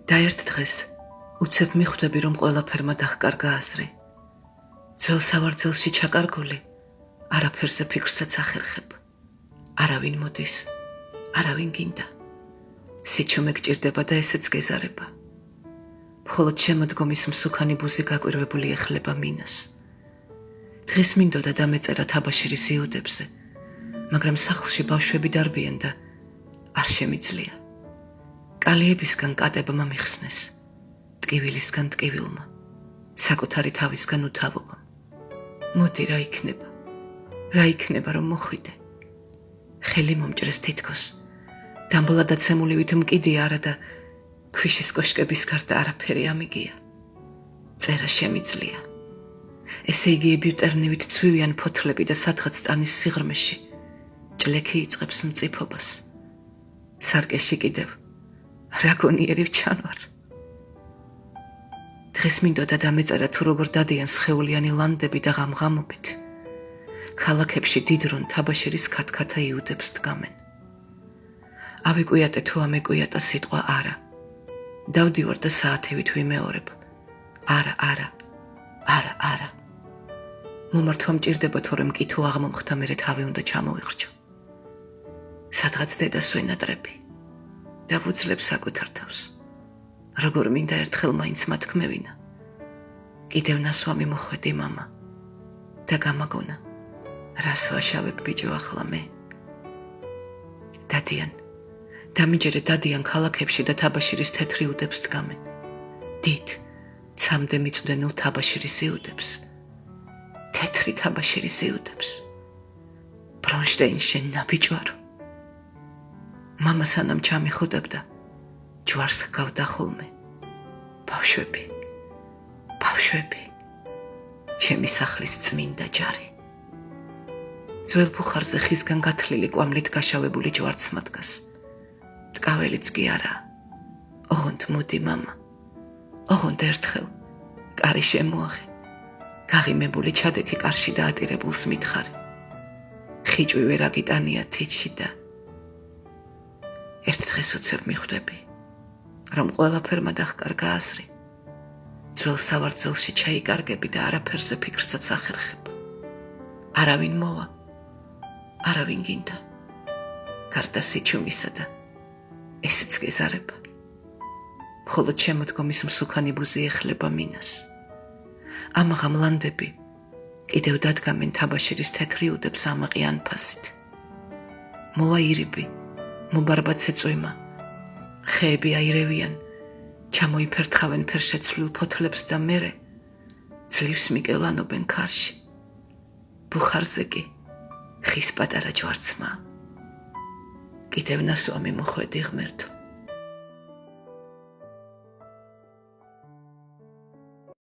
და ერთ დღეს უცებ მიხვდები, რომ ყველაფერმა დაჰკარგა აზრი. ძველ სავარძელში ჩაკარგული არაფერზე ფიქრსაც ახერხებ. არავინ მოდის, არავინ გინდა. სიჩუმე გჭირდება და ესეც გეზარება. მხოლოდ შემოდგომის მსუქანი ბუზი გაკვირვებული ეხლება მინას. დღეს მინდოდა დამეწერა თაბაშირის იუდებზე, მაგრამ სახლში ბავშვები დარბიან და არ შემიძლია. კალიებისგან კატებმა მიხსნეს, ტკივილისგან ტკივილმა, საკუთარი თავისგან უთავობამ. მოდი, რა იქნება რომ მოხვიდე. ხელი მომჭრეს თითქოს. დამბლა დაცემული ვით მკიდია არა და ქვიშის კოშკების გარდა არაფერი ამიგია. წერა შემიძლია. ესე იგი ებიუტერნივით ცვივიან ფოთლები და სადღაც ტანის სიღრმეში ჭლექი იწყებს მწიფობას. სარკეში კიდევ რა გონიერი ვჩანვარ. დღეს მინდოდა დამეწერა თუ როგორ დადიან სხეულიანი ლანდები და ღამღამობით. ქალაქებში დიდრონ თაბაშირის ქათქათა იუდებს დგამენ. ავიკვიატე თუ ამეკვიატა სიტყვა არა. დავდივარ და საათევით ვიმეორებ. არა. მომართვა მჭირდება, თორემ კი თუ აღმომხდა მერე თავი უნდა ჩამოვიხრჩო. სადღაც დედას ვენატრები და ვუძლებ საკუთარ თავს. როგორ მინდა ერთხელ მაინც მათქმევინა. კიდევ ნასვამი მოხვედი მამა და გამაგონა, რას ვაშავებ ბიჭო ახლა მე. დამიჯერე დადიან ქალაქებში და თაბაშირის თეთრი უდებს დგამენ. დიდ, ცამდე მიწვდენილ თაბაშირის იუდებს. თეთრი თაბაშირის იუდებს. ბრონშტეინში ნაბიჯვარო. მამა სანამ ჩამიხუტებდა, ჯვარს ჰგავდა ხოლმე. ბავშვები, ჩემი სახლის წმინდა ჯარი. ძველ ბუხარზე ხისგან გათლილი კვამლით გაშავებული ჯვარცმა დგას. ტკაველიც კი არა. ოღონდ მოდი მამა, ოღონდ ერთხელ კარი შემოაღე. გაღიმებული ჩადექი კარში და ატირებულს მითხარი. ხიჭვი ვერ აგიტანია თიჩი და ერთ დღეს უცებ მიხვდები, რომ ყველაფერმა დაჰკარგა აზრი. ძველ სავარძელში ჩაიკარგები და არაფერზე ფიქრსაც ახერხებ. არავინ მოვა, არავინ გინდა. გარდა სიჩუმისა და ესეც გეზარება. მხოლოდ შემოდგომის მსუქანი ბუზი ეხლება მინას. ამაღამ ლანდები კიდევ დადგამენ თაბაშირის თეთრი უდებს ამაყი ანფასით. მოვა ირიბი, მობარბაცე წვიმა. ხეები აირევიან, ჩამოიფერთხავენ ფერშეცვლილ ფოთლებს და მერე ძლივს მიკელანობენ ქარში. ბუხარზე კი ხის პატარა ჯვარცმა. კიდევ ნასვამი მოხვედი ღმერთო.